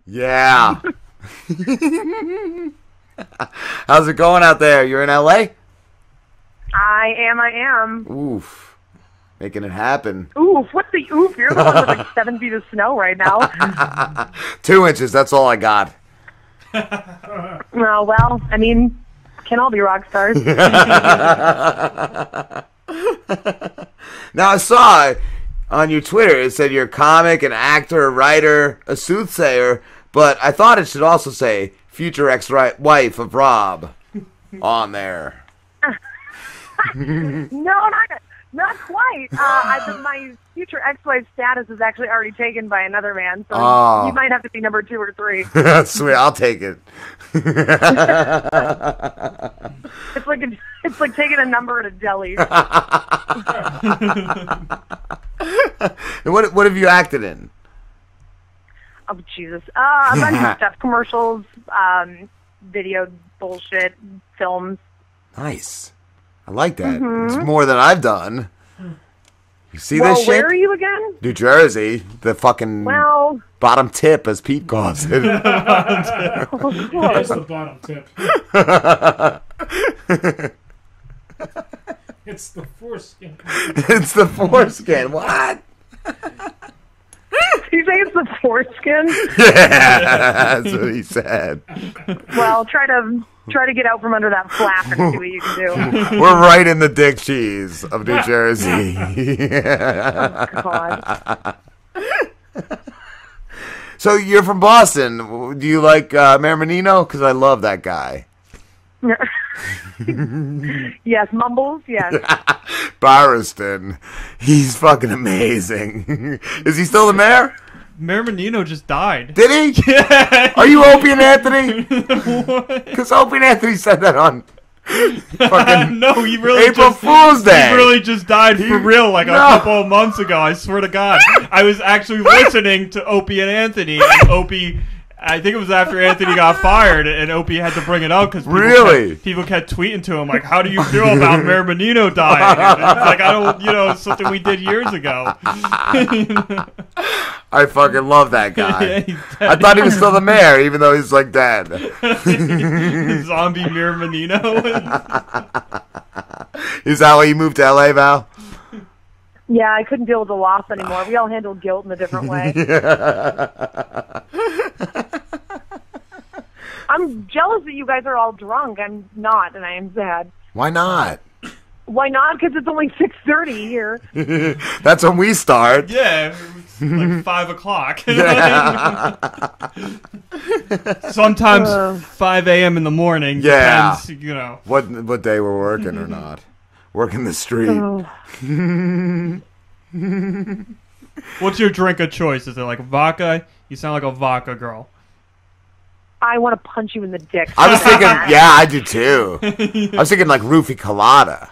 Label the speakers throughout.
Speaker 1: Yeah. How's it going out there? You're in LA?
Speaker 2: I am.
Speaker 1: Oof. Making it happen.
Speaker 2: Oof, what's the oof? You're the one with like 7 feet of snow right now.
Speaker 1: 2 inches, that's all I got.
Speaker 2: Oh, well, I mean, can all be rock stars.
Speaker 1: Now, I saw on your Twitter, it said you're a comic, an actor, a writer, a soothsayer, but I thought it should also say future ex-wife of Rob on there.
Speaker 2: No, not quite. My future ex-wife status is actually already taken by another man, so you might have to be number 2 or 3.
Speaker 1: Sweet, I'll take it.
Speaker 2: It's like taking a number at a deli.
Speaker 1: And what have you acted in?
Speaker 2: Oh, Jesus. A bunch of stuff. Commercials, video bullshit, films.
Speaker 1: Nice. I like that. It's more than I've done. You see this shit?
Speaker 2: Where are you again?
Speaker 1: New Jersey. The fucking bottom tip, as Pete calls it.
Speaker 3: It's the bottom tip. It's the foreskin.
Speaker 1: It's the foreskin. What?
Speaker 2: You say it's the foreskin?
Speaker 1: Yeah, that's what he said.
Speaker 2: Well, try to get out from under that flap and see what you can do.
Speaker 1: We're right in the dick cheese of New Jersey.
Speaker 2: Oh, God.
Speaker 1: So you're from Boston. Do you like Mayor Menino? Because I love that guy.
Speaker 2: Yes, Mumbles, yes.
Speaker 1: Barriston. He's fucking amazing. Is he still the mayor?
Speaker 4: Mayor Menino just died.
Speaker 1: Did he?
Speaker 4: Yeah.
Speaker 1: Are you Opie and Anthony? Because Opie and Anthony said that on fucking
Speaker 4: no, he really
Speaker 1: April Fool's Day.
Speaker 4: He really just died for real like a couple of months ago. I swear to God. I was actually listening to Opie and Anthony, and Opie... I think it was after Anthony got fired, and Opie had to bring it up because people kept tweeting to him like, "How do you feel about Mayor Menino dying?" And it's like, I don't, it's something we did years ago.
Speaker 1: I fucking love that guy.
Speaker 4: Yeah,
Speaker 1: I thought he was still the mayor, even though he's like dead.
Speaker 4: Zombie Mayor Menino.
Speaker 1: Is that why you moved to LA, Val?
Speaker 2: Yeah, I couldn't deal with the loss anymore. We all handle guilt in a different way. I'm jealous that you guys are all drunk. I'm not, and I am sad.
Speaker 1: Why not?
Speaker 2: Why not? Because it's only 6:30 here.
Speaker 1: That's when we start.
Speaker 4: Yeah, it's like 5 o'clock.
Speaker 1: Yeah.
Speaker 4: Sometimes 5 a.m. in the morning.
Speaker 1: Yeah.
Speaker 4: Depends,
Speaker 1: What day we're working or not. Working the street.
Speaker 4: What's your drink of choice? Is it like vodka? You sound like a vodka girl.
Speaker 2: I want to punch you in the dick.
Speaker 1: I was thinking, yeah, I do too. I was thinking like roofie colada.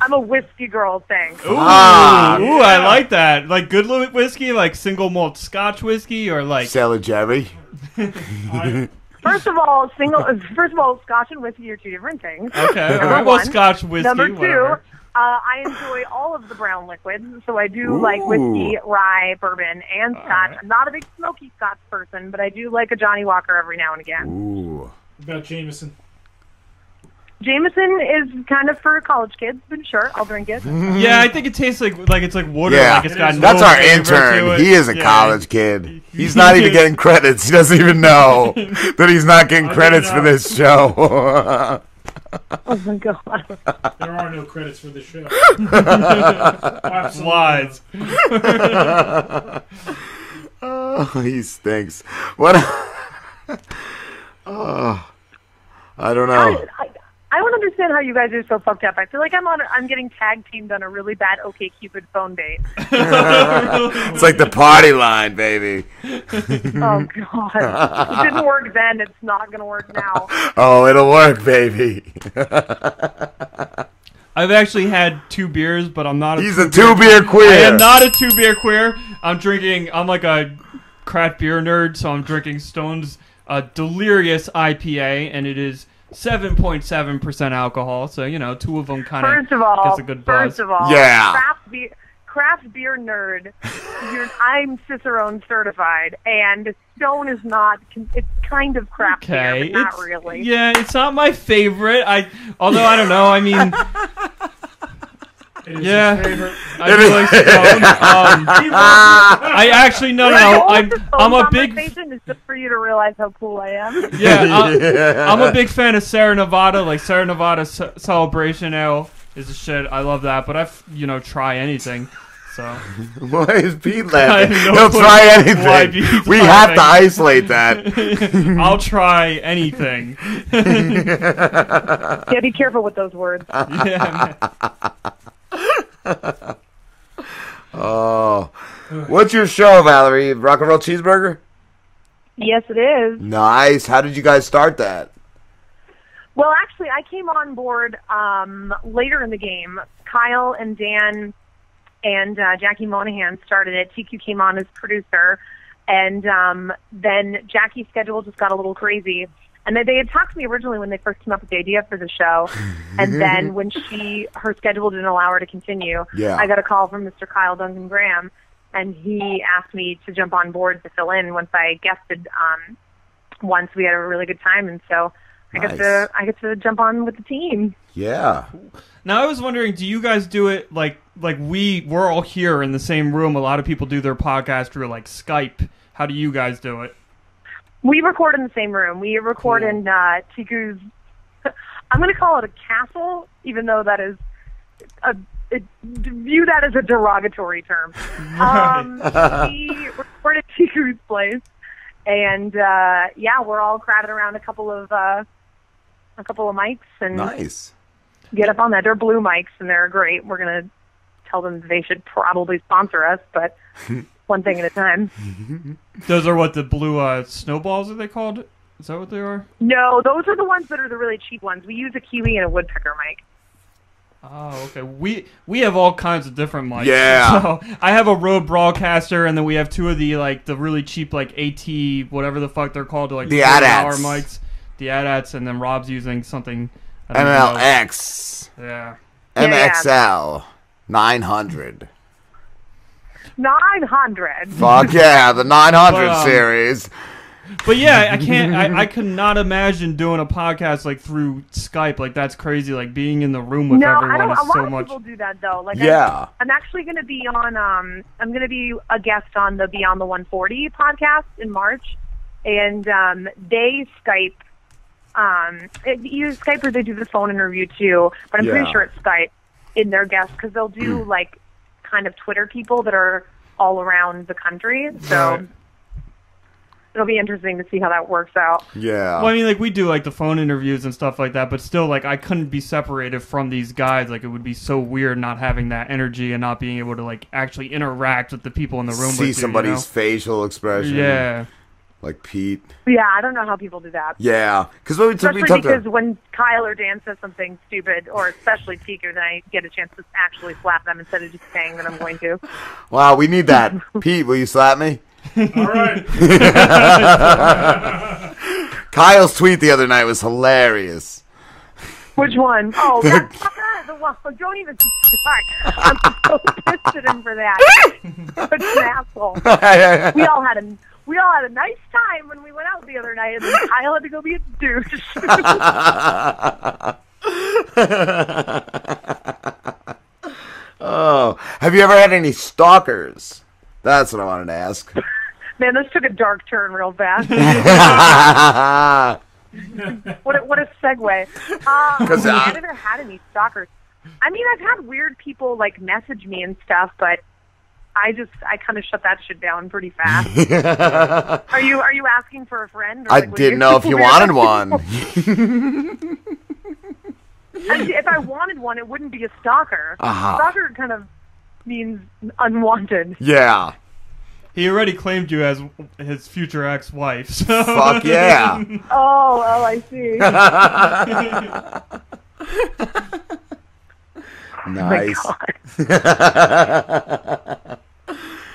Speaker 2: I'm a whiskey girl, thanks.
Speaker 4: Ooh, I like that. Like good whiskey, like single malt Scotch whiskey, or like
Speaker 1: Sailor Jerry.
Speaker 2: First of all, Scotch and whiskey are 2 different things.
Speaker 4: Okay, all right. Well, Scotch whiskey.
Speaker 2: Number 2,
Speaker 4: whatever.
Speaker 2: I enjoy all of the brown liquids, so I do like whiskey, rye, bourbon, and Scotch. Right. I'm not a big smoky Scotch person, but I do like a Johnny Walker every now and again.
Speaker 1: Ooh.
Speaker 3: What about Jameson?
Speaker 2: Jameson is kind of for college kids, but sure, I'll drink it.
Speaker 4: Yeah, I think it tastes like it's like water.
Speaker 1: Yeah,
Speaker 4: like it's got
Speaker 1: that's
Speaker 4: no
Speaker 1: our
Speaker 4: flavor
Speaker 1: intern.
Speaker 4: to it.
Speaker 1: He is a college kid. He's not even getting credits. He doesn't even know that he's not getting credits for this show.
Speaker 2: Oh my God.
Speaker 3: There are no credits for this show.
Speaker 4: Lies.
Speaker 1: Oh, he stinks. What? Oh, I don't know.
Speaker 2: I don't understand how you guys are so fucked up. I feel like I'm getting tag teamed on a really bad OkCupid phone date.
Speaker 1: It's like the party line, baby.
Speaker 2: Oh God! It didn't work then. It's not gonna work now.
Speaker 1: Oh, it'll work, baby.
Speaker 4: I've actually had 2 beers, but I'm not.
Speaker 1: He's a 2-beer queer.
Speaker 4: I am not a 2-beer queer. I'm like a craft beer nerd, so I'm drinking Stone's Delirious IPA, and it is 7.7% alcohol, so 2 of them kind of gets a good buzz.
Speaker 2: First of all,
Speaker 1: yeah.
Speaker 2: craft beer nerd, I'm Cicerone certified, and Stone is not. It's kind of craft beer, but not really.
Speaker 4: Yeah, it's not my favorite. Although I don't know. I mean,
Speaker 3: It is
Speaker 4: yeah,
Speaker 3: his favorite.
Speaker 4: I do like Stone. I actually no. I'm a big.
Speaker 2: Is just for you to realize how cool I am.
Speaker 4: Yeah, I'm a big fan of Sierra Nevada. Like Sierra Nevada Celebration Ale is the shit. I love that. But try anything. So
Speaker 1: Why is Pete laughing?
Speaker 4: No
Speaker 1: He'll try anything.
Speaker 4: Pete's
Speaker 1: We
Speaker 4: laughing.
Speaker 1: have to isolate that.
Speaker 4: I'll try anything.
Speaker 2: Yeah, be careful with those words.
Speaker 4: Yeah, man.
Speaker 1: Oh, what's your show, Valerie? RocknRoll Cheeseburger?
Speaker 2: Yes, it is.
Speaker 1: Nice. How did you guys start that?
Speaker 2: Well, actually, I came on board later in the game. Kyle and Dan and Jackie Monahan started it. TQ came on as producer, and then Jackie's schedule just got a little crazy. And they had talked to me originally when they first came up with the idea for the show, and then when her schedule didn't allow her to continue, I got a call from Mr. Kyle Duncan Graham, and he asked me to jump on board to fill in once I guested. Once we had a really good time, and so I get to jump on with the team.
Speaker 1: Yeah.
Speaker 4: Now I was wondering, do you guys do it like we're all here in the same room? A lot of people do their podcast through like Skype. How do you guys do it?
Speaker 2: We record in the same room. We record in Tiku's. I'm going to call it a castle, even though that is view that as a derogatory term. We record at Tiku's place, and we're all crowded around a couple of mics and
Speaker 1: Nice.
Speaker 2: get up on that. They're blue mics, and they're great. We're going to tell them they should probably sponsor us, but one thing at a time.
Speaker 4: Those are what the blue snowballs are they called? Is that what they are?
Speaker 2: No, those are the ones that are the really cheap ones. We use a Kiwi and a woodpecker mic.
Speaker 4: Oh, okay. We have all kinds of different mics.
Speaker 1: Yeah.
Speaker 4: So I have a Rode Broadcaster, and then we have two of the really cheap AT whatever the fuck they're called, the
Speaker 1: the AT-ATs.
Speaker 4: mics, the AT-ATs, and then Rob's using something. I don't know.
Speaker 1: MLX.
Speaker 4: Yeah.
Speaker 1: MXL. 900.
Speaker 2: 900.
Speaker 1: Fuck yeah, the 900
Speaker 4: But,
Speaker 1: series.
Speaker 4: But yeah, I can't. I could not imagine doing a podcast through Skype. That's crazy. Being in the room with
Speaker 2: No,
Speaker 4: everyone
Speaker 2: I don't.
Speaker 4: is
Speaker 2: A lot
Speaker 4: so
Speaker 2: of
Speaker 4: much.
Speaker 2: people do that though.
Speaker 1: Yeah.
Speaker 2: I'm actually going to be on. I'm going to be a guest on the Beyond the 140 podcast in March, and they Skype. Either Skype or they do the phone interview too. But I'm pretty sure it's Skype in their guests because they'll do kind of Twitter people that are all around the country. So.
Speaker 4: Right.
Speaker 2: It'll be interesting to see how that works out.
Speaker 1: Yeah.
Speaker 4: Well, I mean, we do the phone interviews and stuff like that, but still, I couldn't be separated from these guys. It would be so weird not having that energy and not being able to actually interact with the people in the room.
Speaker 1: See
Speaker 4: with
Speaker 1: somebody's
Speaker 4: you,
Speaker 1: facial expression.
Speaker 4: Yeah.
Speaker 1: Like Pete.
Speaker 2: Yeah, I don't know how people do that.
Speaker 1: Yeah.
Speaker 2: Especially because when Kyle or Dan says something stupid, or especially Tiku, then I get a chance to actually slap them instead of just saying that I'm going to.
Speaker 1: Wow, we need that. Pete, will you slap me?
Speaker 3: All right.
Speaker 1: Kyle's tweet the other night was hilarious.
Speaker 2: Which one? Oh, that fucker! The one. Don't even start. I'm so pissed at him for that. Such an asshole. We all had a nice time when we went out the other night, and then Kyle had to go be a douche.
Speaker 1: Oh, have you ever had any stalkers? That's what I wanted to ask.
Speaker 2: Man, this took a dark turn real fast. What a segue. I never had any stalkers. I mean, I've had weird people message me and stuff, but I kind of shut that shit down pretty fast. Are you asking for a friend? Or
Speaker 1: I didn't know if you wanted one.
Speaker 2: If I wanted one, it wouldn't be a stalker. Stalker kind of means unwanted.
Speaker 1: Yeah.
Speaker 4: He already claimed you as his future ex-wife. So.
Speaker 1: Fuck yeah.
Speaker 2: Oh, I see.
Speaker 1: Nice.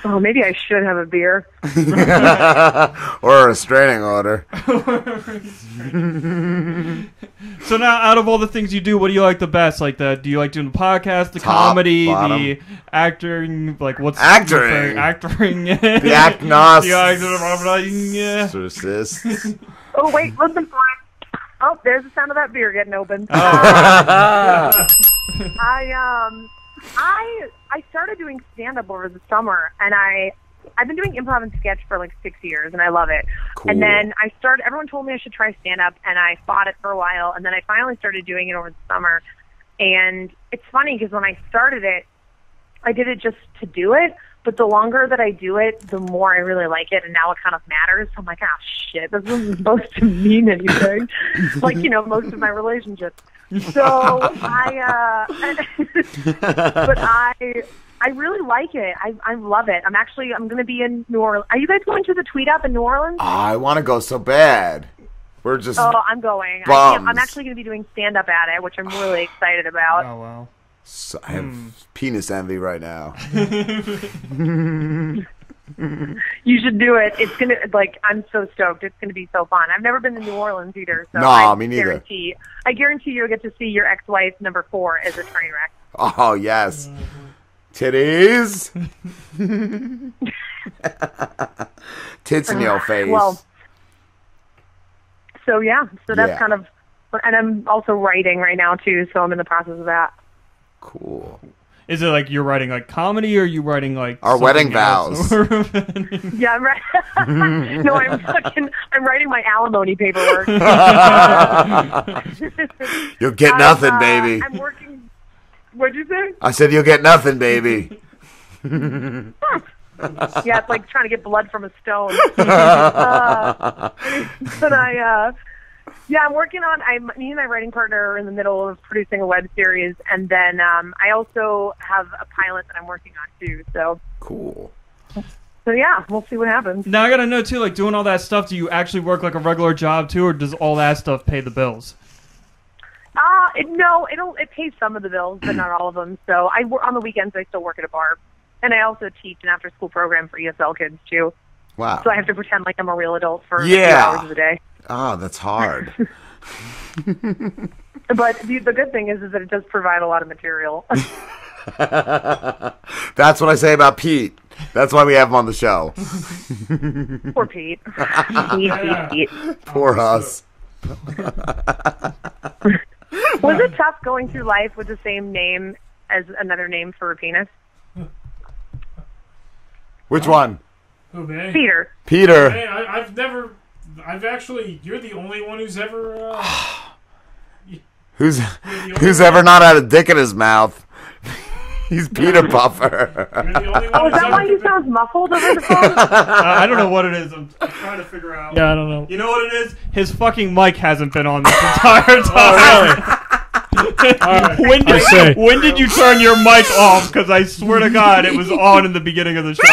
Speaker 2: Oh Oh, maybe I should have a beer.
Speaker 1: Or a restraining order.
Speaker 4: So now, out of all the things you do, what do you like the best? Like do you like doing the podcast, the
Speaker 1: Top,
Speaker 4: comedy,
Speaker 1: bottom.
Speaker 4: the acting? Like what's
Speaker 1: Acting.
Speaker 4: Acting.
Speaker 1: The actnos.
Speaker 4: The acting.
Speaker 1: Exorcists.
Speaker 2: Oh, wait, listen for it. Oh, there's the sound of that beer getting opened.
Speaker 1: Oh.
Speaker 2: I started doing stand-up over the summer, and I've been doing improv and sketch for like 6 years, and I love it.
Speaker 1: Cool.
Speaker 2: And then everyone told me I should try stand-up, and I fought it for a while, and then I finally started doing it over the summer. And it's funny because when I started it, I did it just to do it, but the longer that I do it, the more I really like it, and now it kind of matters. So I'm like, oh shit, this wasn't supposed to mean anything. Like, most of my relationships. So but I really like it. I love it. I'm going to be in New Orleans. Are you guys going to the Tweet Up in New Orleans?
Speaker 1: Oh, I want to go so bad. We're just.
Speaker 2: Oh, I'm going.
Speaker 1: Bums.
Speaker 2: I'm actually going to be doing stand-up at it, which I'm really excited about.
Speaker 4: Oh wow.
Speaker 1: So, I have penis envy right now.
Speaker 2: You should do it. It's going to, I'm so stoked. It's going to be so fun. I've never been to New Orleans either. So
Speaker 1: No, me neither.
Speaker 2: I guarantee you'll get to see your ex-wife, number 4, as a train wreck.
Speaker 1: Oh, yes. Titties. Tits in your face.
Speaker 2: Well, so that's
Speaker 1: Yeah.
Speaker 2: kind of, and I'm also writing right now too, so I'm in the process of that.
Speaker 1: Cool.
Speaker 4: Is it like you're writing like comedy, or are you writing like
Speaker 1: Our wedding
Speaker 4: else?
Speaker 2: Yeah, I'm right. No, I'm writing my alimony paperwork.
Speaker 1: You'll get nothing, baby.
Speaker 2: I'm working. What'd you say?
Speaker 1: I said you'll get nothing, baby.
Speaker 2: Yeah, it's like trying to get blood from a stone. But I'm working on. Me and my writing partner are in the middle of producing a web series, and then I also have a pilot that I'm working on too. So
Speaker 1: Cool.
Speaker 2: So yeah, we'll see what happens.
Speaker 4: Now I gotta know too, like doing all that stuff. Do you actually work like a regular job too, or does all that stuff pay the bills?
Speaker 2: No, it pays some of the bills, but not all of them. So on the weekends I still work at a bar, and I also teach an after-school program for ESL kids too.
Speaker 1: Wow.
Speaker 2: So I have to pretend like I'm a real adult for a few
Speaker 1: Yeah.
Speaker 2: hours of the day.
Speaker 1: Oh, that's hard.
Speaker 2: But the good thing is that it does provide a lot of material.
Speaker 1: That's what I say about Pete. That's why we have him on the show.
Speaker 2: Poor Pete. Pete.
Speaker 1: Poor us.
Speaker 2: Was it tough going through life with the same name as another name for a penis?
Speaker 1: Which one?
Speaker 3: Who, me?
Speaker 2: Peter.
Speaker 1: Peter.
Speaker 3: Hey, I've actually, you're the only one who's ever,
Speaker 1: Who's ever not had a dick in his mouth? He's Peter Puffer.
Speaker 3: you're the only one
Speaker 2: Oh, is
Speaker 3: who's
Speaker 2: that why
Speaker 3: ever
Speaker 2: you sound muffled over the phone?
Speaker 4: I don't know what it is. I'm trying to figure out.
Speaker 3: Yeah, I don't know.
Speaker 4: You know what it is? His fucking mic hasn't been on this entire time.
Speaker 3: Alright.
Speaker 4: When did you turn your mic off? Because I swear to God, it was on in the beginning of the show.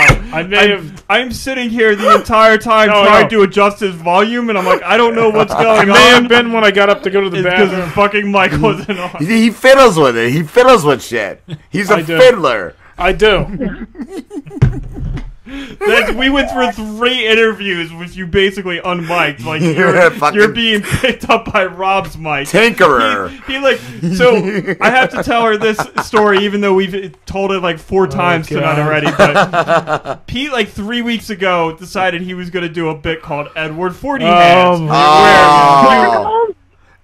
Speaker 4: I'm sitting here the entire time trying to adjust his volume, and I'm like, I don't know what's going on.
Speaker 3: It may have been when I got up to go to the
Speaker 4: because
Speaker 3: bathroom.
Speaker 4: his fucking mic wasn't on.
Speaker 1: He fiddles with it. He fiddles with shit. He's a
Speaker 3: I do.
Speaker 1: fiddler.
Speaker 3: I do.
Speaker 4: We went through 3 interviews with you basically unmiked. Like
Speaker 1: Fucking
Speaker 4: you're being picked up by Rob's mic.
Speaker 1: Tinkerer.
Speaker 4: So I have to tell her this story, even though we've told it like 4 times tonight already. But Pete, like 3 weeks ago, decided he was going to do a bit called Edward 40 Hands.
Speaker 1: Oh.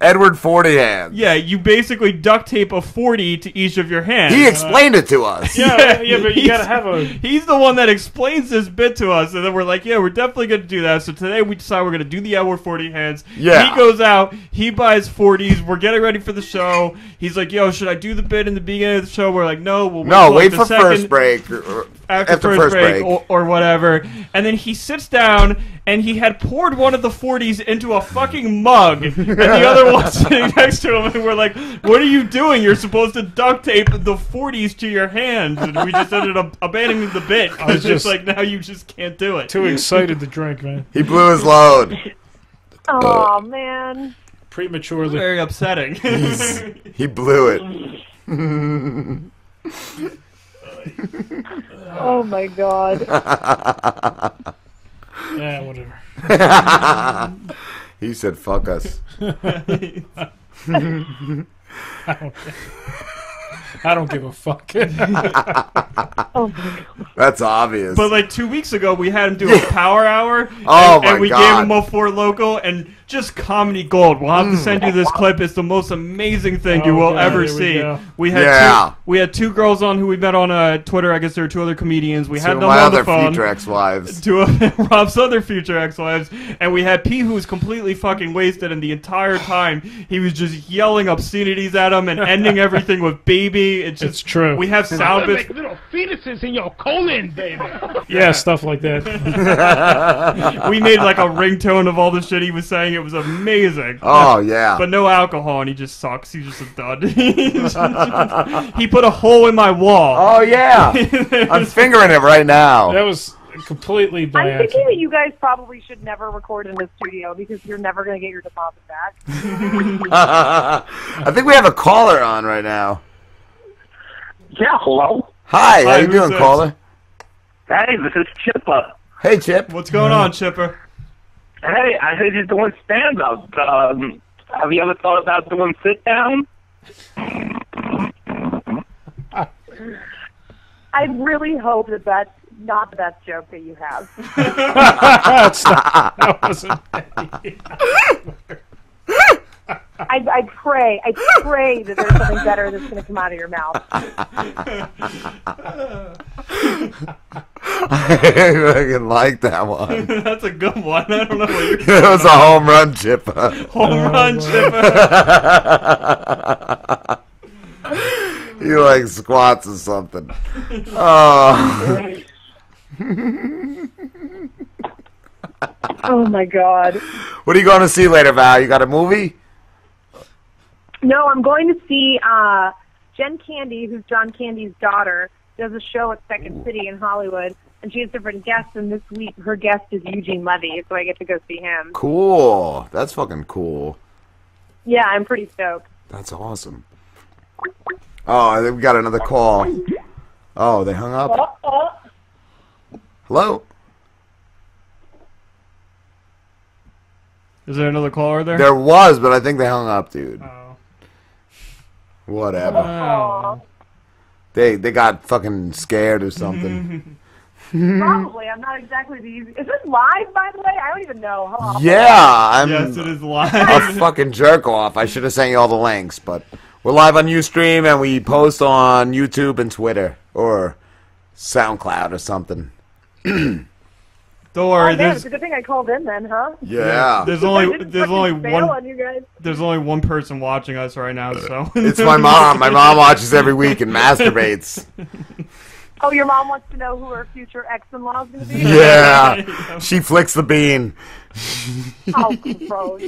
Speaker 1: Edward 40 Hands.
Speaker 4: Yeah, you basically duct tape a 40 to each of your hands.
Speaker 1: He explained it to us.
Speaker 3: Yeah, but you gotta have a...
Speaker 4: He's the one that explains this bit to us, and then we're like, yeah, we're definitely going to do that. So today we decide we're going to do the Edward 40 Hands.
Speaker 1: Yeah.
Speaker 4: He goes out, he buys 40s, we're getting ready for the show. He's like, yo, should I do the bit in the beginning of the show? We're like, no, we'll
Speaker 1: Wait
Speaker 4: till,
Speaker 1: for
Speaker 4: like, the second,
Speaker 1: first break.
Speaker 4: after first break. Or whatever. And then he sits down, and he had poured one of the 40s into a fucking mug, and the other one sitting next to him, and we're like, what are you doing? You're supposed to duct tape the 40s to your hands. And we just ended up abandoning the bit.
Speaker 3: I was
Speaker 4: just
Speaker 3: just
Speaker 4: like, now you just can't do it.
Speaker 3: Too excited to drink, man.
Speaker 1: He blew his load.
Speaker 2: Oh, man.
Speaker 3: Prematurely.
Speaker 4: Very upsetting.
Speaker 1: He blew it.
Speaker 2: Oh my god.
Speaker 3: Yeah, whatever.
Speaker 1: He said, "Fuck us."
Speaker 3: I don't give a fuck.
Speaker 2: Oh my god.
Speaker 1: That's obvious.
Speaker 4: But like 2 weeks ago, we had him do a power hour,
Speaker 1: Oh,
Speaker 4: and
Speaker 1: my
Speaker 4: we
Speaker 1: God.
Speaker 4: gave him a Four Loco, and just comedy gold. We'll have to send you this clip. It's the most amazing thing you will
Speaker 3: God,
Speaker 4: ever
Speaker 3: here we
Speaker 4: see.
Speaker 3: go.
Speaker 4: We had two girls on who we met on Twitter. I guess there were two other comedians. We
Speaker 1: Two
Speaker 4: had
Speaker 1: of
Speaker 4: them
Speaker 1: my
Speaker 4: on the
Speaker 1: other
Speaker 4: phone.
Speaker 1: future ex-wives.
Speaker 4: Two of Rob's other future ex-wives, and we had P, who was completely fucking wasted, and the entire time he was just yelling obscenities at him and ending everything with "baby." It's just
Speaker 3: It's true.
Speaker 4: We have sound bits.
Speaker 5: little fetuses in your colon, baby.
Speaker 3: Yeah, stuff like that.
Speaker 4: We made like a ringtone of all the shit he was saying. It was amazing.
Speaker 1: Oh yeah.
Speaker 4: But no alcohol, and he just sucks. He's just a dud. He put a hole in my wall.
Speaker 1: Oh yeah. I'm fingering it right now.
Speaker 3: That was completely by
Speaker 2: I'm thinking
Speaker 3: accident.
Speaker 2: that you guys probably should never record in the studio because you're never going to get your deposit back.
Speaker 1: I think we have a caller on right now.
Speaker 5: Yeah, hello.
Speaker 1: Hi, how
Speaker 4: Hi,
Speaker 1: you
Speaker 4: who's
Speaker 1: doing,
Speaker 4: this?
Speaker 1: caller?
Speaker 5: Hey, this is Chippa.
Speaker 1: Hey, Chip.
Speaker 4: What's going on, Chipper?
Speaker 5: Hey, I heard you're doing stand-up. Have you ever thought about doing sit-down?
Speaker 2: I really hope that that's not the best joke that you have.
Speaker 3: That wasn't.
Speaker 2: I pray that there's something better that's going to come out of your mouth.
Speaker 1: I fucking like that one.
Speaker 4: That's a good one. I don't know what you're
Speaker 1: That was a home run, Chip.
Speaker 4: home run, Chipper.
Speaker 1: You like squats or something. Oh.
Speaker 2: Oh my god.
Speaker 1: What are you going to see later, Val? You got a movie?
Speaker 2: No, I'm going to see Jen Candy, who's John Candy's daughter, does a show at Second City in Hollywood, and she has different guests, and this week her guest is Eugene Levy, so I get to go see him.
Speaker 1: Cool. That's fucking cool.
Speaker 2: Yeah, I'm pretty stoked.
Speaker 1: That's awesome. Oh, I think we got another call. Oh, they hung up? Hello?
Speaker 4: Is there another caller there?
Speaker 1: There was, but I think they hung up, dude.
Speaker 4: Oh.
Speaker 1: Whatever.
Speaker 4: Oh.
Speaker 1: They got fucking scared or something.
Speaker 2: Probably. I'm not exactly the easy. Is this live, by the way? I don't even know. Hold on.
Speaker 1: Yeah, I'm
Speaker 4: Yes, it is live.
Speaker 1: a fucking jerk off. I should have sent you all the links, but we're live on Ustream and we post on YouTube and Twitter or SoundCloud or something.
Speaker 4: Don't worry.
Speaker 2: Oh, damn, it's a good thing I called in then, huh?
Speaker 1: Yeah.
Speaker 4: There's
Speaker 2: I
Speaker 4: only
Speaker 2: didn't
Speaker 4: there's
Speaker 2: fucking
Speaker 4: only
Speaker 2: bail
Speaker 4: one
Speaker 2: on you guys.
Speaker 4: there's only one person watching us right now. So
Speaker 1: It's my mom. My mom watches every week and masturbates.
Speaker 2: Oh, your mom wants to know who her future ex-in-law is going to be?
Speaker 1: Yeah. She flicks the bean.
Speaker 2: Oh, gross.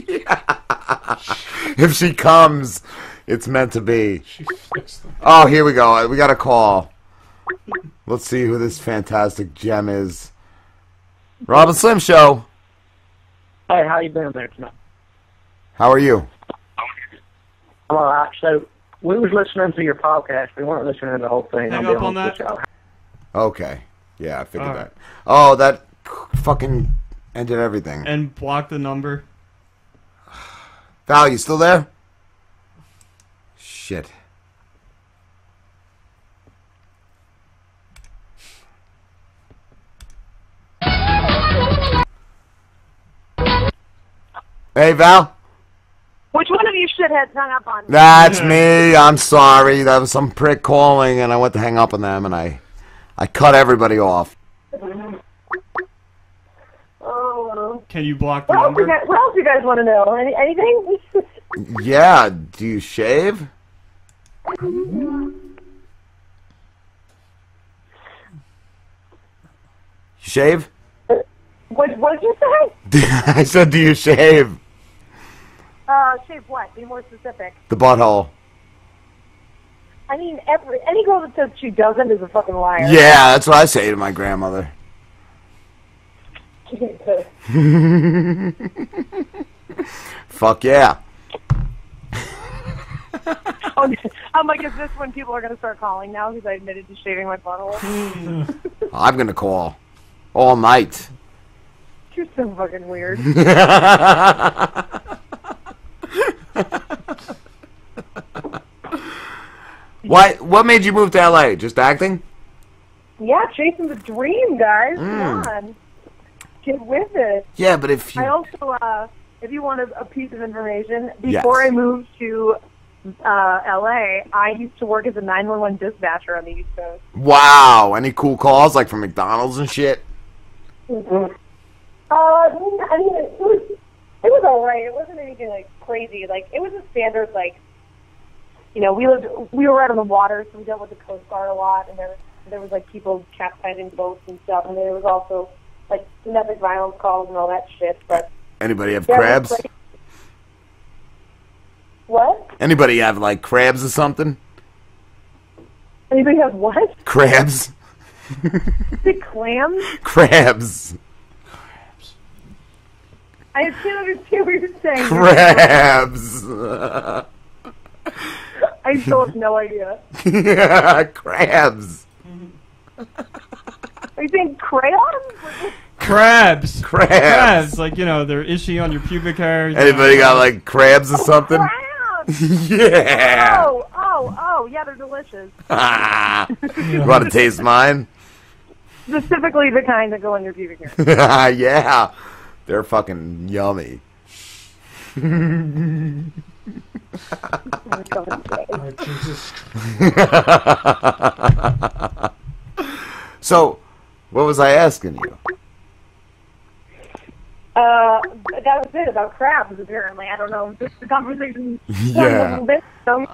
Speaker 1: If she comes, it's meant to be.
Speaker 3: She fixed them.
Speaker 1: Oh, here we go. We got a call. Let's see who this fantastic gem is. Rob and Slim Show.
Speaker 5: Hey, how you doing there tonight?
Speaker 1: How are you?
Speaker 5: I'm all right. So, we was listening to your podcast. We weren't listening to the whole thing.
Speaker 4: Hang
Speaker 5: I'll be
Speaker 4: up on
Speaker 5: honest
Speaker 4: that?
Speaker 5: with y'all.
Speaker 1: Okay. Yeah, I figured
Speaker 4: All
Speaker 1: that.
Speaker 4: right.
Speaker 1: Oh, that fucking ended everything.
Speaker 4: and block the number.
Speaker 1: Val, you still there? Shit. Hey, Val?
Speaker 2: Which one of you shitheads hung up on me?
Speaker 1: That's me. I'm sorry. That was some prick calling, and I went to hang up on them, and I cut everybody off.
Speaker 2: Oh,
Speaker 4: Can you block the
Speaker 2: what else,
Speaker 4: number?
Speaker 2: what else you guys want to know? Anything?
Speaker 1: Yeah, do you shave? You shave?
Speaker 2: What did you say?
Speaker 1: I said, do you shave?
Speaker 2: Shave what? Be more specific.
Speaker 1: The butthole.
Speaker 2: I mean, any girl that says she doesn't is a fucking liar.
Speaker 1: Yeah, that's what I say to my grandmother. Fuck yeah.
Speaker 2: I'm like, is this when people are going to start calling now because I admitted to shaving my butthole?
Speaker 1: I'm going to call all night.
Speaker 2: You're so fucking weird.
Speaker 1: Why? What made you move to LA? Just acting?
Speaker 2: Yeah, chasing the dream, guys. Come on. Get with it.
Speaker 1: Yeah, but if you...
Speaker 2: I also, if you want a piece of information, before I moved to LA, I used to work as a 911 dispatcher on the East Coast.
Speaker 1: Wow. Any cool calls, like from McDonald's and shit?
Speaker 2: Mm-hmm. I mean, it was all right. It wasn't anything, like, crazy. Like, it was a standard, like, you know, we were right on the water, so we dealt with the Coast Guard a lot, and there was like, people capsizing boats and stuff, and there was also, like, domestic violence calls and all that shit, but...
Speaker 1: Anybody have crabs?
Speaker 2: What?
Speaker 1: Anybody have, like, crabs or something?
Speaker 2: Anybody have what?
Speaker 1: Crabs.
Speaker 2: The clams?
Speaker 1: Crabs.
Speaker 2: I can't understand what you're saying.
Speaker 1: Crabs.
Speaker 2: I still have no idea.
Speaker 1: Yeah, crabs.
Speaker 2: Are you saying crayons?
Speaker 4: Crabs.
Speaker 1: Crabs.
Speaker 4: Like, you know, they're itchy on your pubic hair.
Speaker 1: Anybody got, like, crabs or something?
Speaker 2: Crabs!
Speaker 1: Yeah.
Speaker 2: Oh, yeah, they're delicious.
Speaker 1: You want to taste mine?
Speaker 2: Specifically the kind that go on your pubic hair.
Speaker 1: Yeah. They're fucking yummy.
Speaker 3: Oh, Jesus.
Speaker 1: So, what was I asking you?
Speaker 2: That was it about crabs, apparently. I don't know. Just the conversation
Speaker 1: Yeah.
Speaker 2: a little bit. So.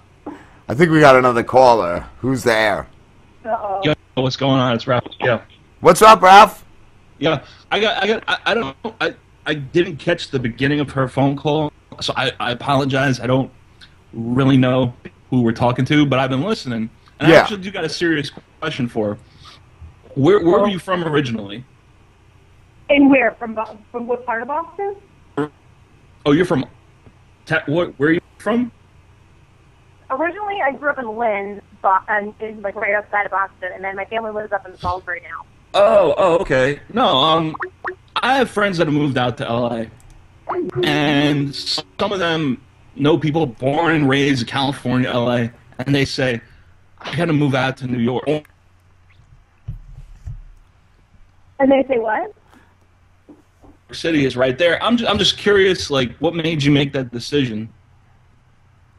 Speaker 1: I think we got another caller. Who's there?
Speaker 2: Uh-oh.
Speaker 6: Yo, what's going on? It's Ralph. Yeah.
Speaker 1: What's up, Ralph?
Speaker 6: Yeah. I don't know. I didn't catch the beginning of her phone call, so I apologize. I don't really know who we're talking to, but I've been listening. And I actually do got a serious question for her. Where were you from originally?
Speaker 2: And where? From what part of Boston?
Speaker 6: Oh, you're from... Where are you from?
Speaker 2: Originally, I grew up in Lynn, like right outside of Boston, and then my family lives up in Salisbury now.
Speaker 6: Oh, okay. No, I have friends that have moved out to LA, and some of them know people born and raised in California, LA, and they say, I gotta move out to New York.
Speaker 2: And they say what?
Speaker 6: City is right there. I'm just curious, like, what made you make that decision?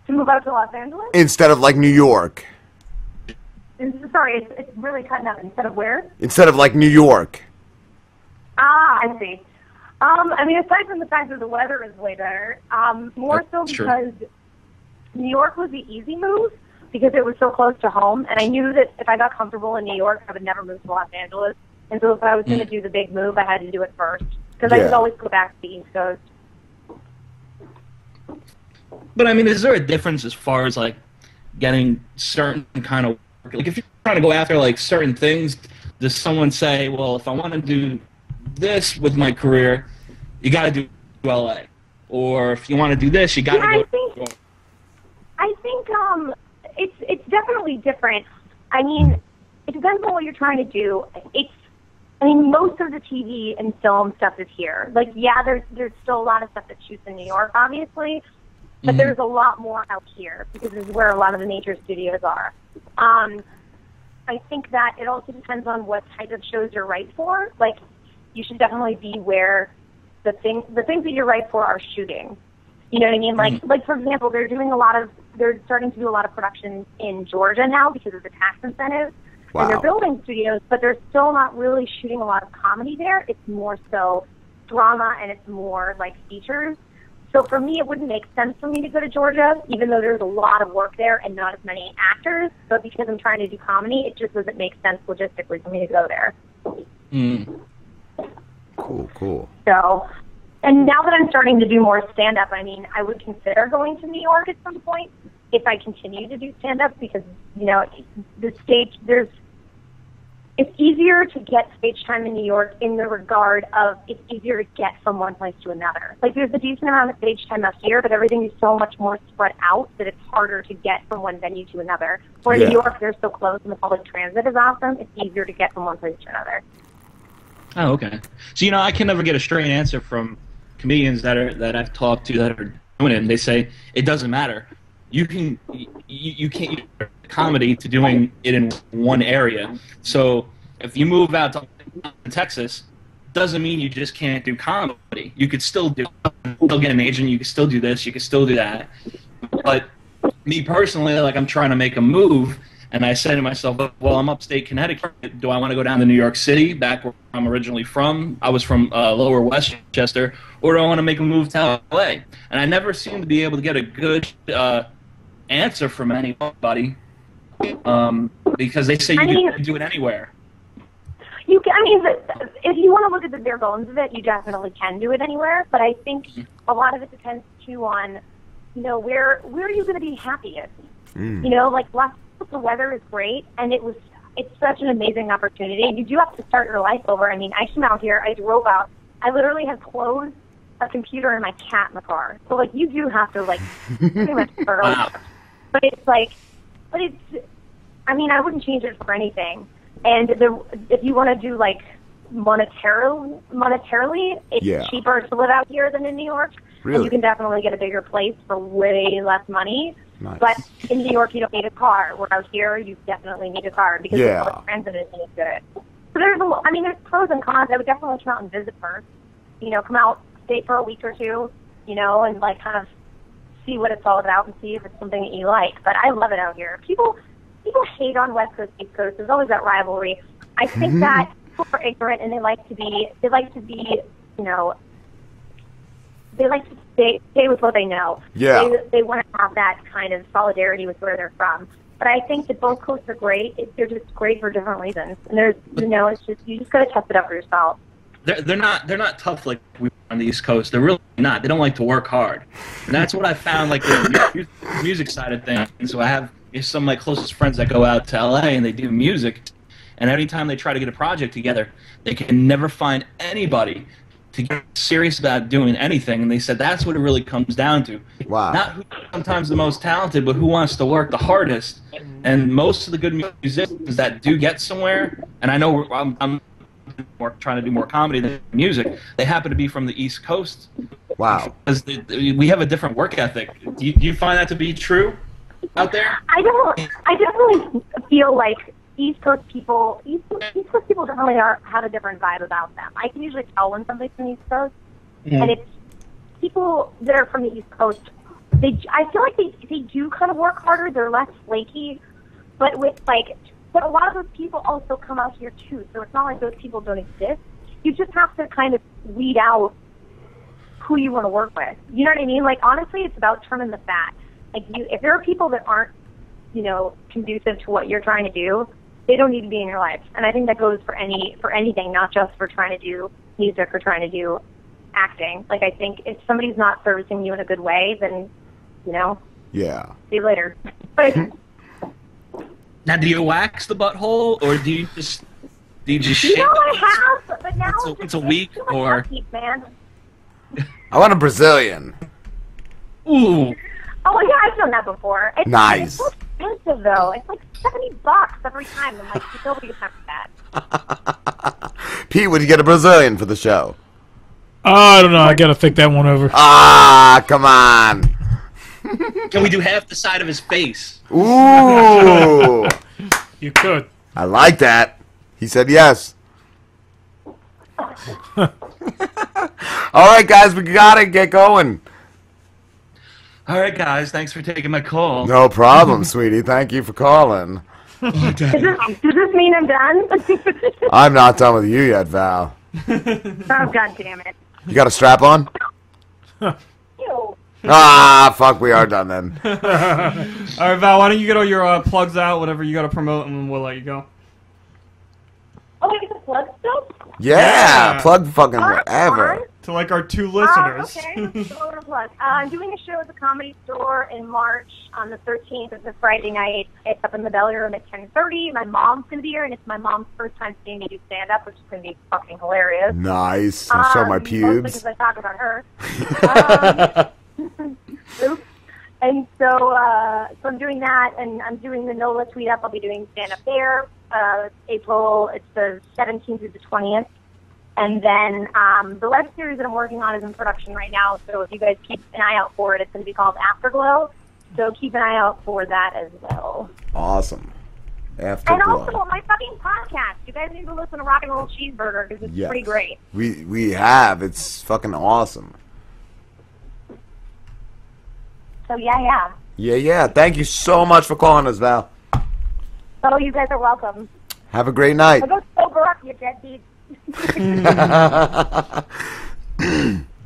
Speaker 2: To move out to Los Angeles?
Speaker 1: Instead of, like, New York.
Speaker 2: Sorry, it's really cutting out. Instead of where?
Speaker 1: Instead of, like, New York.
Speaker 2: Ah, I see. I mean, aside from the fact that the weather is way better, more so because New York was the easy move because it was so close to home, and I knew that if I got comfortable in New York, I would never move to Los Angeles. And so if I was going to do the big move, I had to do it first because I could always go back to the East Coast.
Speaker 6: But, I mean, is there a difference as far as, like, getting certain kind of work? Like, if you're trying to go after, like, certain things, does someone say, well, if I want to do this with my career, you got to do LA? Or if you want to do this, you got to go...
Speaker 2: I think it's definitely different. I mean, it depends on what you're trying to do. I mean, most of the TV and film stuff is here. Like, yeah, there's still a lot of stuff that shoots in New York, obviously, but there's a lot more out here because this is where a lot of the major studios are. I think that it also depends on what type of shows you're right for. Like, you should definitely be where the things that you're right for are shooting. You know what I mean? Like for example, they're starting to do a lot of production in Georgia now because of the tax incentives.
Speaker 1: Wow.
Speaker 2: And they're building studios, but they're still not really shooting a lot of comedy there. It's more so drama and it's more like features. So for me, it wouldn't make sense for me to go to Georgia, even though there's a lot of work there and not as many actors. But because I'm trying to do comedy, it just doesn't make sense logistically for me to go there.
Speaker 1: Cool.
Speaker 2: So, and now that I'm starting to do more stand-up, I mean, I would consider going to New York at some point if I continue to do stand-up because, you know, the stage, it's easier to get stage time in New York in the regard of it's easier to get from one place to another. Like, there's a decent amount of stage time up here, but everything is so much more spread out that it's harder to get from one venue to another. Where in New York, they're so close and the public transit is awesome, it's easier to get from one place to another.
Speaker 6: Oh, okay. So, I can never get a straight answer from comedians that I've talked to that are doing it, and they say it doesn't matter. You can't use comedy to doing it in one area. So if you move out to Texas, doesn't mean you just can't do comedy. You could still get an agent. You could still do this. You could still do that. But me personally, like, I'm trying to make a move, and I say to myself, well, I'm upstate Connecticut. Do I want to go down to New York City, back where I'm originally from? I was from Lower Westchester. Or do I want to make a move to LA? And I never seem to be able to get a good answer from anybody, because they say you can do it anywhere.
Speaker 2: If you want to look at the bare bones of it, you definitely can do it anywhere. But I think a lot of it depends too on, where are you going to be happiest? Like last week, the weather is great, and it's such an amazing opportunity. You do have to start your life over. I came out here, I drove out, I literally had clothes, a computer, and my cat in the car. So like, you do have to pretty much start over. But I wouldn't change it for anything. And if you want to do like monetarily, it's cheaper to live out here than in New York. Really? And you can definitely get a bigger place for way less money. Nice. But in New York, you don't need a car. Where out here, you definitely need a car because the public transit isn't good. So there's pros and cons. I would definitely come out and visit first. Come out, stay for a week or two, and like kind of see what it's all about and see if it's something that you like. But I love it out here. People hate on West Coast, East Coast. There's always that rivalry. I think that people are ignorant and they like to stay with what they know. Yeah. They want to have that kind of solidarity with where they're from. But I think that both coasts are great. They're just great for different reasons. And there's, it's just, you just got to test it out for yourself.
Speaker 6: They're not tough like we are on the East Coast. They're really not. They don't like to work hard. And that's what I found, like the music side of things. And so I have some of my closest friends that go out to LA and they do music. And every time they try to get a project together, they can never find anybody to get serious about doing anything. And they said that's what it really comes down to. Wow. Not who's sometimes the most talented, but who wants to work the hardest. And most of the good musicians that do get somewhere, and I know I'm trying to do more comedy than music, they happen to be from the East Coast. Wow. Because we have a different work ethic. Do you find that to be true out there?
Speaker 2: I definitely feel like East Coast people definitely have a different vibe about them. I can usually tell when somebody's from the East Coast, and it's people that are from the East Coast. I feel like they do kind of work harder. They're less flaky, but a lot of those people also come out here too. So it's not like those people don't exist. You just have to kind of weed out who you want to work with. You know what I mean? Like, honestly, it's about trimming the fat. Like, if there are people that aren't, conducive to what you're trying to do, they don't need to be in your life. And I think that goes for anything, not just for trying to do music or trying to do acting. Like, I think if somebody's not servicing you in a good way, then, yeah. See you later.
Speaker 6: Now, do you wax the butthole, or do you just shave?
Speaker 2: I have, but now
Speaker 6: it's a week, or
Speaker 2: upkeep, man.
Speaker 1: I want a Brazilian.
Speaker 6: Ooh.
Speaker 2: Oh yeah, I've done that before.
Speaker 1: Nice.
Speaker 2: It's so expensive though. It's like $70 every time. I'm like, nobody gets time for that.
Speaker 1: Pete, would you get a Brazilian for the show?
Speaker 3: I don't know. I gotta think that one over.
Speaker 1: Ah, come on.
Speaker 6: Can we do half the side of his face?
Speaker 1: Ooh.
Speaker 3: You could.
Speaker 1: I like that. He said yes. All right, guys, we gotta get going.
Speaker 6: All right, guys, thanks for taking my call.
Speaker 1: No problem, sweetie. Thank you for calling.
Speaker 2: Does this mean I'm done?
Speaker 1: I'm not done with you yet, Val.
Speaker 2: Oh, God damn it.
Speaker 1: You got a strap on?
Speaker 2: Ew.
Speaker 1: Ah, fuck, we are done then.
Speaker 4: All right, Val, why don't you get all your plugs out, whatever you got to promote, and we'll let you go.
Speaker 2: Oh, I get to plug stuff?
Speaker 1: Yeah, plug fucking whatever.
Speaker 4: To like our 2 listeners.
Speaker 2: Okay, let's go over the plug. I'm doing a show at the Comedy Store in March on the 13th. It's a Friday night. It's up in the Belly Room at 10:30. My mom's going to be here, and it's my mom's first time seeing me do stand-up, which is going to be fucking hilarious.
Speaker 1: Nice. I'll show my
Speaker 2: Mostly
Speaker 1: pubes.
Speaker 2: because I talk about her. Oops. And so I'm doing that, and I'm doing the NOLA Tweet Up. I'll be doing stand-up there. April, it's the 17th through the 20th. And then the web series that I'm working on is in production right now, so if you guys keep an eye out for it, it's going to be called Afterglow. So keep an eye out for that as well.
Speaker 1: Awesome.
Speaker 2: And
Speaker 1: Afterglow.
Speaker 2: also my fucking podcast. You guys need to listen to RocknRoll Cheeseburger because it's pretty great.
Speaker 1: We have. It's fucking awesome.
Speaker 2: So yeah.
Speaker 1: Yeah. Thank you so much for calling us, Val.
Speaker 2: Oh, you guys are welcome.
Speaker 1: Have a great night.
Speaker 2: I'll go sober up, you deadbeats.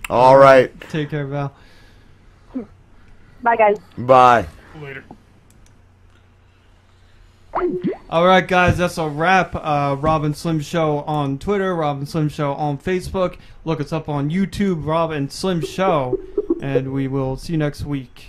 Speaker 1: All right.
Speaker 7: Take care, Val.
Speaker 2: Bye, guys.
Speaker 1: Bye.
Speaker 3: Later.
Speaker 7: All right, guys, that's a wrap. Rob and Slim Show on Twitter, Rob and Slim Show on Facebook. Look us up on YouTube, Rob and Slim Show, and we will see you next week.